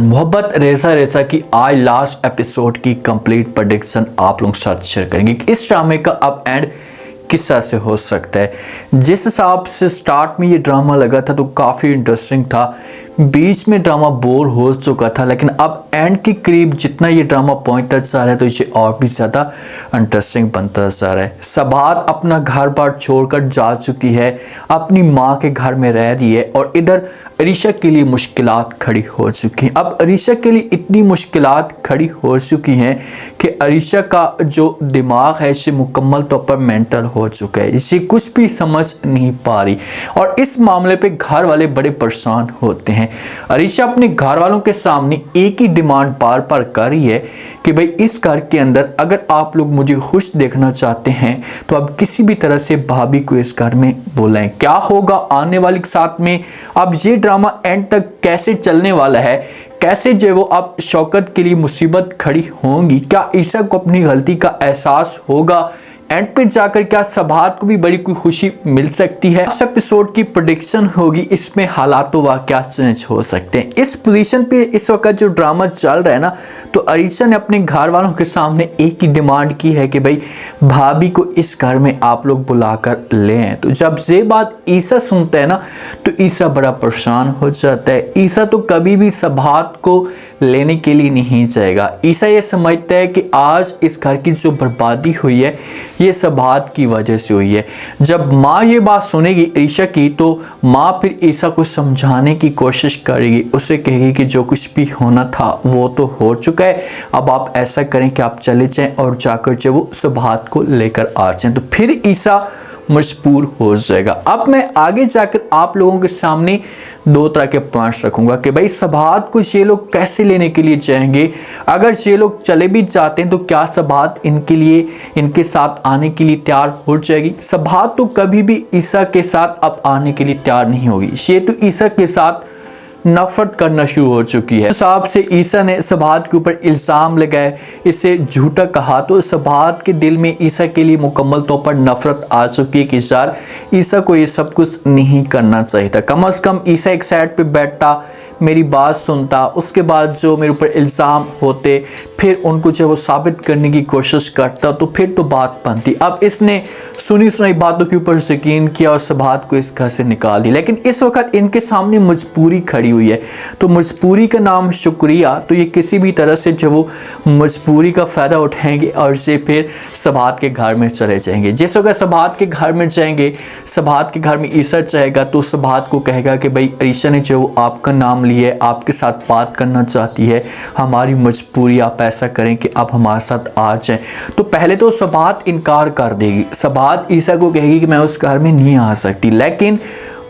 मोहब्बत रेसा रेसा की आज लास्ट एपिसोड की कंप्लीट प्रेडिक्शन आप लोगों के साथ शेयर करेंगे कि इस ड्रामे का अब एंड किस तरह से हो सकता है। जिस हिसाब से स्टार्ट में ये ड्रामा लगा था तो काफ़ी इंटरेस्टिंग था, बीच में ड्रामा बोर हो चुका था, लेकिन अब एंड के करीब जितना ये ड्रामा पहुंचता जा रहा है तो इसे और भी ज़्यादा इंटरेस्टिंग बनता जा रहा है। सबात अपना घर बार छोड़कर जा चुकी है, अपनी माँ के घर में रह रही है और इधर अरीशा के लिए मुश्किलात खड़ी हो चुकी हैं। अब अरीशा के लिए इतनी मुश्किलात खड़ी हो चुकी हैं कि अरीशा का जो दिमाग है इसे मुकम्मल तौर पर मेंटल हो चुका है, इसे कुछ भी समझ नहीं पा रही और इस मामले पे घर वाले बड़े परेशान होते हैं। अरीशा अपने घर वालों के सामने एक ही डिमांड बार बार कर रही है कि भाई इस घर के अंदर अगर आप लोग मुझे खुश देखना चाहते हैं तो अब किसी भी तरह से भाभी को इस घर में बुलाएं। क्या होगा आने वाले साथ में, अब ये ड्रामा एंड तक कैसे चलने वाला है, कैसे जो वो अब शौकत के लिए मुसीबत खड़ी होंगी, क्या ईसा को अपनी गलती का एहसास होगा, एंड पे जाकर क्या सबात को भी बड़ी कोई खुशी मिल सकती है। इस एपिसोड की प्रेडिक्शन होगी, इसमें हालात व वाक़या चेंज हो सकते हैं। इस पोजीशन पे इस वक्त जो ड्रामा चल रहा है ना, तो अरीशा ने अपने घर वालों के सामने एक ही डिमांड की है कि भाई भाभी को इस घर में आप लोग बुलाकर ले आए। तो जब ये बात ईसा सुनता है ना तो ईसा बड़ा परेशान हो जाता है। ईसा तो कभी भी सबात को लेने के लिए नहीं जाएगा। ईसा ये समझता है कि आज इस घर की जो बर्बादी हुई है ये सबात की वजह से हुई है। जब माँ ये बात सुनेगी अरीशा की तो माँ फिर ईसा को समझाने की कोशिश करेगी, उसे कहेगी कि जो कुछ भी होना था वो तो हो चुका है, अब आप ऐसा करें कि आप चले जाएं और जाकर जो वो सबात को लेकर आ जाएं। तो फिर ईसा मजबूर हो जाएगा। अब मैं आगे जाकर आप लोगों के सामने दो तरह के पॉइंट्स रखूंगा कि भाई सबात को ये लोग कैसे लेने के लिए जाएंगे, अगर ये लोग चले भी जाते हैं तो क्या सबात इनके लिए इनके साथ आने के लिए तैयार हो जाएगी। सबात तो कभी भी ईसा के साथ अब आने के लिए तैयार नहीं होगी, ये तो ईसा के साथ नफरत करना शुरू हो चुकी है। हिसाब से ईसा ने सबात के ऊपर इल्ज़ाम लगाए, इसे झूठा कहा, तो सबात के दिल में ईसा के लिए मुकम्मल तौर पर नफरत आ चुकी है कि यार ईसा को ये सब कुछ नहीं करना चाहिए था। कम से कम ईसा एक साइड पे बैठता, मेरी बात सुनता, उसके बाद जो मेरे ऊपर इल्ज़ाम होते फिर उनको जब वो साबित करने की कोशिश करता तो फिर तो बात बनती। अब इसने सुनी सुनाई बातों के ऊपर यकीन किया और सबात को इस घर से निकाल दिया। लेकिन इस वक्त इनके सामने मजबूरी खड़ी हुई है, तो मजबूरी का नाम शुक्रिया, तो ये किसी भी तरह से जो वो मजबूरी का फ़ायदा उठाएंगे और से फिर सबात के घर में चले जाएंगे। जिस वक्त सबात के घर में जाएंगे, सबात के घर में ईसा जाएगा तो सबात को कहेगा कि भाई अरीशा ने जो आपका नाम लिया है, आपके साथ बात करना चाहती है, हमारी मजबूरी आप ऐसा करें कि आप हमारे साथ आ जाएं। तो पहले तो सबात इनकार कर देगी, सबात ईसा को कहेगी कि मैं उस घर में नहीं आ सकती, लेकिन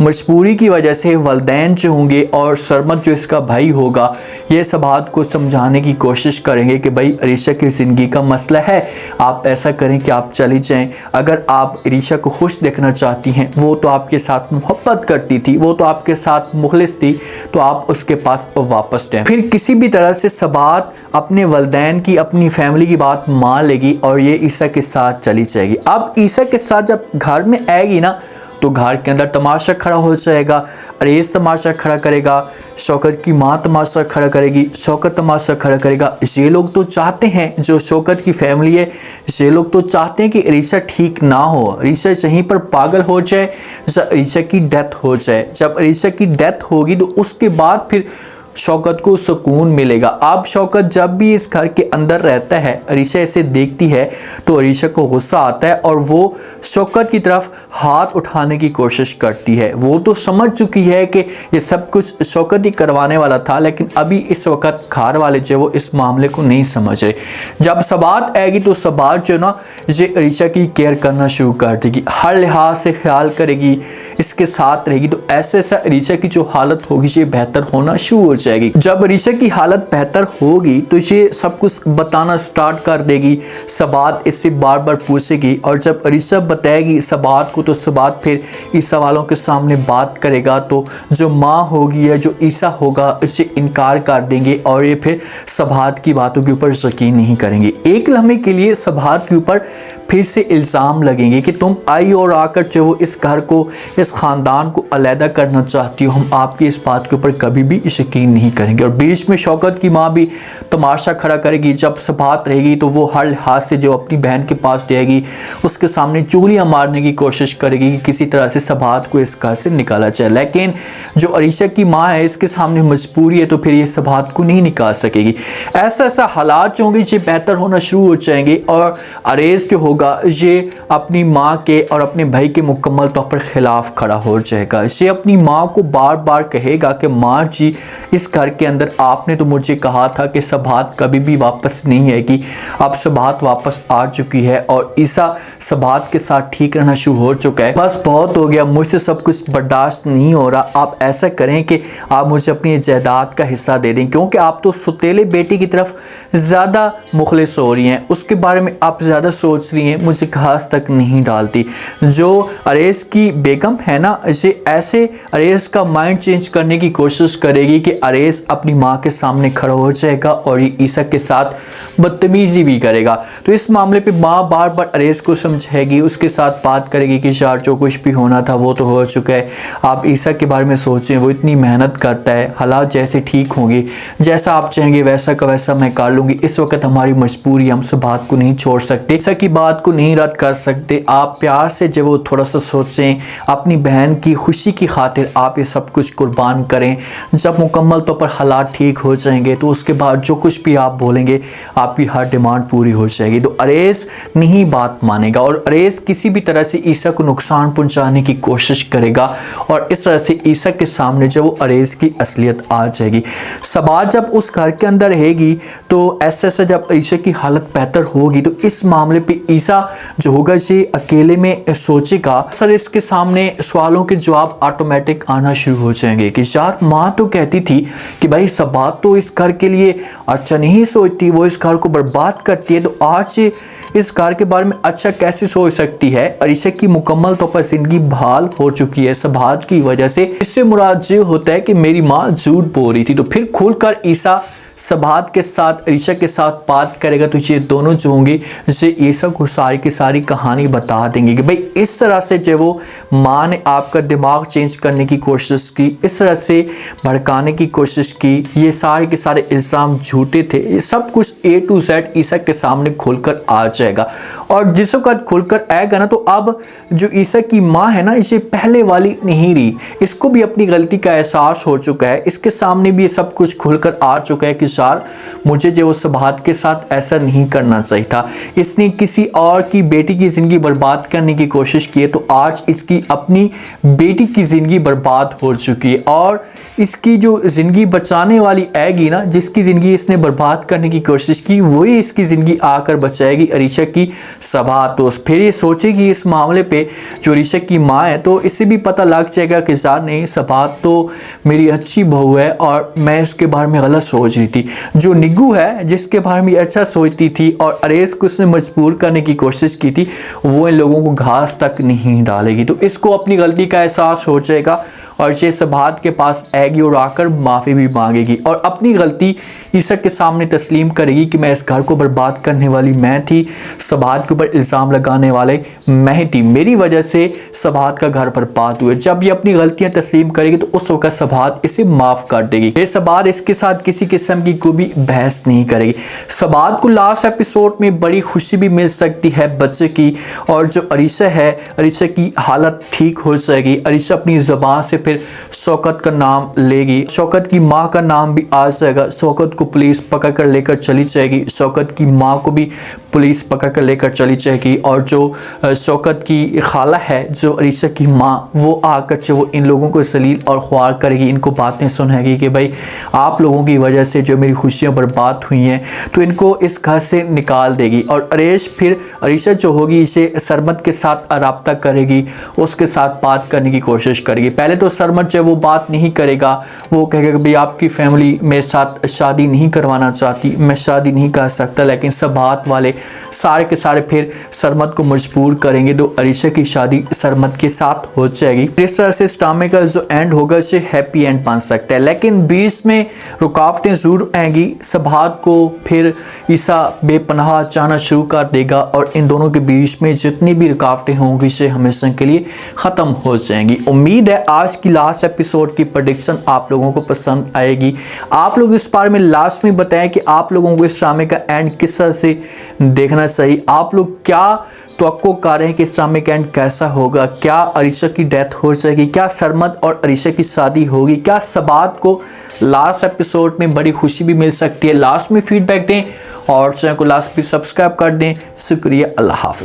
मजबूरी की वजह से वालिदैन जो होंगे और सरमत जो इसका भाई होगा ये सबात को समझाने की कोशिश करेंगे कि भाई अरीशा की ज़िंदगी का मसला है, आप ऐसा करें कि आप चली जाएं। अगर आप अरीशा को खुश देखना चाहती हैं, वो तो आपके साथ मोहब्बत करती थी, वो तो आपके साथ मुखलिस थी, तो आप उसके पास वापस जाएं। फिर किसी भी तरह से सबात अपने वालिदैन की, अपनी फैमिली की बात मान लेगी और ये ईसा के साथ चली जाएगी। अब ईसा के साथ जब घर में आएगी ना तो घर के अंदर तमाशा खड़ा हो जाएगा, अरेज तमाशा खड़ा करेगा, शौकत की माँ तमाशा खड़ा करेगी, शौकत तमाशा खड़ा करेगा। ये लोग तो चाहते हैं, जो शौकत की फैमिली है ये लोग तो चाहते हैं कि अरीशा ठीक ना हो, अरीशा यहीं पर पागल हो जाए, अरीशा की डेथ हो जाए। जब अरीशा की डेथ होगी तो उसके बाद फिर शौकत को सुकून मिलेगा। अब शौकत जब भी इस घर के अंदर रहता है, अरीशा इसे देखती है तो अरीशा को गुस्सा आता है और वो शौकत की तरफ हाथ उठाने की कोशिश करती है। वो तो समझ चुकी है कि ये सब कुछ शौकत ही करवाने वाला था, लेकिन अभी इस वक्त घर वाले जो वो इस मामले को नहीं समझ रहे। जब सबात आएगी तो सबात जो ना ये अरीशा की केयर करना शुरू कर देगी, हर लिहाज से ख्याल करेगी, इसके साथ रहेगी, तो ऐसे ऐसा अरीशा की जो हालत होगी ये बेहतर होना शुरू हो जाएगी। जब अरीशा की हालत बेहतर होगी तो ये सब कुछ बताना स्टार्ट कर देगी, सबात इससे बार बार पूछेगी और जब अरीशा बताएगी सबात को तो सबात फिर ईसा वालों के सामने बात करेगा, तो जो माँ होगी या जो ईसा होगा इससे इनकार कर देंगे और ये फिर सबात की बातों के ऊपर यकीन नहीं करेंगे। एक लम्हे के लिए सबात के ऊपर फिर से इल्ज़ाम लगेंगे कि तुम आई और आकर जो वो इस घर को, इस ख़ानदान को अलहदा करना चाहती हो, हम आपकी इस बात के ऊपर कभी भी यकीन नहीं करेंगे। और बीच में शौकत की माँ भी तमाशा खड़ा करेगी। जब सबात रहेगी तो वो हर हाथ से जो अपनी बहन के पास जाएगी, उसके सामने चूलियाँ मारने की कोशिश करेगी कि किसी तरह से सबात को इस घर से निकाला जाए। लेकिन जो अरीशा की माँ है, इसके सामने मजबूरी है, तो फिर ये सबात को नहीं निकाल सकेगी। ऐसा हालात जो होंगे ये बेहतर होना शुरू हो जाएंगे और अरेज जो होगा ये अपनी माँ के और अपने भाई के मुकम्मल तौर पर खिलाफ खड़ा हो जाएगा। ये अपनी माँ को बार बार कहेगा कि माँ जी, इस घर के अंदर आपने तो मुझे कहा था कि सबात कभी भी वापस नहीं आएगी। अब सबात वापस आ चुकी है और ईसा सबात के साथ ठीक रहना शुरू हो चुका है। बस बहुत हो गया, मुझसे सब कुछ बर्दाश्त नहीं हो रहा। आप ऐसा करें कि आप मुझे अपनी जायदाद का हिस्सा दे दें, क्योंकि आप तो सुतेले बेटे की तरफ ज़्यादा मुखलिस हो रही हैं, उसके बारे में आप ज़्यादा सोच रही हैं, मुझे घास तक नहीं डालती। जो अरेज की बेगम है ना, इसे ऐसे अरेज का माइंड चेंज करने की कोशिश करेगी कि अरेज अपनी माँ के सामने खड़ा हो जाएगा और ये ईसा के साथ बदतमीजी भी करेगा। तो इस मामले पे माँ बार बार अरेज को समझाएगी, उसके साथ बात करेगी कि यार जो कुछ भी होना था वो तो हो चुका है, आप ईसा के बारे में सोचें, वो इतनी मेहनत करता है, हालात जैसे ठीक होंगे, जैसा आप चाहेंगे वैसा का वैसा मैं कर लूँगी। इस वक्त हमारी मजबूरी, हम सब बात को नहीं छोड़ सकते, ईसा की बात को नहीं रद्द कर सकते। आप प्यार से जब वो थोड़ा सा सोचें, अपनी बहन की खुशी की खातिर आप ये सब कुछ कुर्बान करें। जब मुकम्मल तौर पर हालात ठीक हो जाएंगे तो उसके बाद जो कुछ भी आप बोलेंगे, आपकी हर डिमांड पूरी हो जाएगी। तो अरेज नहीं बात मानेगा और अरेज किसी भी तरह से ईसा को नुकसान पहुंचाने की कोशिश करेगा और इस तरह से ईसा के सामने जब वो अरेज की असलियत आ जाएगी। सबात जब उस घर के अंदर रहेगी तो ऐसा जब ईसा की हालत बेहतर होगी तो इस मामले पे ईसा जो होगा ये अकेले में सोचेगा। सर इसके सामने सवालों के जवाब ऑटोमेटिक आना शुरू हो जाएंगे कि यार माँ तो कहती थी कि भाई सबात तो इस घर के लिए अच्छा नहीं सोचती, वो इस घर को बर्बाद करती है, तो आज इस घर के बारे में अच्छा कैसे सोच सकती है। अरीशा की मुकम्मल तौर पर जिंदगी बहाल हो चुकी है सबात की वजह से। इससे मुराद ये होता है कि मेरी माँ झूठ बोल रही थी। तो फिर खुलकर ईसा सबात के साथ, अरीशा के साथ बात करेगा तो ये दोनों जो होंगे इसे ईसा को सारी की सारी कहानी बता देंगे कि भाई इस तरह से जो वो माँ ने आपका दिमाग चेंज करने की कोशिश की, इस तरह से भड़काने की कोशिश की, ये सारे के सारे इल्ज़ाम झूठे थे। ये सब कुछ A to Z ईसा के सामने खुलकर आ जाएगा और जिस वक्त खुलकर आएगा ना तो अब जो ईसा की माँ है ना, इसे पहले वाली नहीं रही, इसको भी अपनी गलती का एहसास हो चुका है। इसके सामने भी ये सब कुछ खुलकर आ चुका है कि यार मुझे जो सबात के साथ ऐसा नहीं करना चाहिए था, इसने किसी और की बेटी की ज़िंदगी बर्बाद करने की कोशिश की है, तो आज इसकी अपनी बेटी की ज़िंदगी बर्बाद हो चुकी है और इसकी जो ज़िंदगी बचाने वाली आएगी ना, जिसकी ज़िंदगी इसने बर्बाद करने की कोशिश की, वही इसकी ज़िंदगी आकर बचाएगी, अरीशा की सबात। तो फिर ये सोचेगी इस मामले पे जो अरीशा की माँ है, तो इसे भी पता लग जाएगा कि यार नहीं, सबात तो मेरी अच्छी बहू है और मैं इसके बारे में गलत सोच रही थी। जो निग्गू है जिसके बारे में अच्छा सोचती थी और अरेज को उसने मजबूर करने की कोशिश की थी, वो इन लोगों को घास तक नहीं डालेगी। तो इसको अपनी गलती का एहसास हो जाएगा और ये सबात के पास आएगी और आकर माफ़ी भी मांगेगी और अपनी गलती ईसा के सामने तस्लीम करेगी कि मैं इस घर को बर्बाद करने वाली मैं थी, सबात के ऊपर इल्ज़ाम लगाने वाले मैं थी, मेरी वजह से सबात का घर बर्बाद हुआ। जब ये अपनी गलतियां तस्लीम करेगी तो उस वक्त सबात इसे माफ़ कर देगी। फिर सबात इसके साथ किसी किस्म की कोई भी बहस नहीं करेगी। सबात को लास्ट एपिसोड में बड़ी खुशी भी मिल सकती है बच्चे की, और जो अरीशा है, अरीशा की हालत ठीक हो जाएगी। अरीशा अपनी ज़बान से फिर शौकत का नाम लेगी, शौकत की माँ का नाम भी आ जाएगा। शौकत को पुलिस पकड़ कर लेकर चली जाएगी, शौकत की माँ को भी पुलिस पकड़ कर लेकर चली जाएगी और जो शौकत की खाला है, जो अरीशा की माँ, वो आकर वो इन लोगों को जलील और ख्वार करेगी, इनको बातें सुनाएगी कि भाई आप लोगों की वजह से जो मेरी खुशियाँ बर्बाद हुई हैं, तो इनको इस घर से निकाल देगी। और अरेश फिर अरीशा जो होगी इसे सरमद के साथ रब्ता करेगी, उसके साथ बात करने की कोशिश करेगी। पहले तो सरमद जो वो बात नहीं करेगा, वो कहेगा कि भाई आपकी फैमिली मेरे साथ शादी नहीं करवाना चाहती, मैं शादी नहीं कर सकता, लेकिन सबात वाले सारे के सारे फिर सरमत को मजबूर करेंगे तो अरीशा की शादी सरमत के साथ हो जाएगी। इस तरह से इस ड्रामे का जो एंड होगा इसे हैप्पी एंड बन सकता है, लेकिन बीच में रुकावटें जरूर आएंगी। सबात को फिर ईसा बेपनाह चाहना शुरू कर देगा और इन दोनों के बीच में जितनी भी रुकावटें होंगी इसे हमेशा के लिए ख़त्म हो जाएंगी। उम्मीद है आज की लास्ट एपिसोड की प्रेडिक्शन आप लोगों को पसंद आएगी। आप लोग इस बारे में लास्ट में बताएं कि आप लोगों को इस ड्रामे का एंड किस तरह से देखना चाहिए। आप लोग क्या तवक्को कर रहे हैं कि इस ड्रामे का एंड कैसा होगा? क्या अरीशा की डेथ हो जाएगी? क्या सरमत और अरीशा की शादी होगी? क्या सबात को लास्ट एपिसोड में बड़ी खुशी भी मिल सकती है? लास्ट में फीडबैक दें और चैनल को लास्ट में सब्सक्राइब कर दें। शुक्रिया, अल्लाह हाफिज़।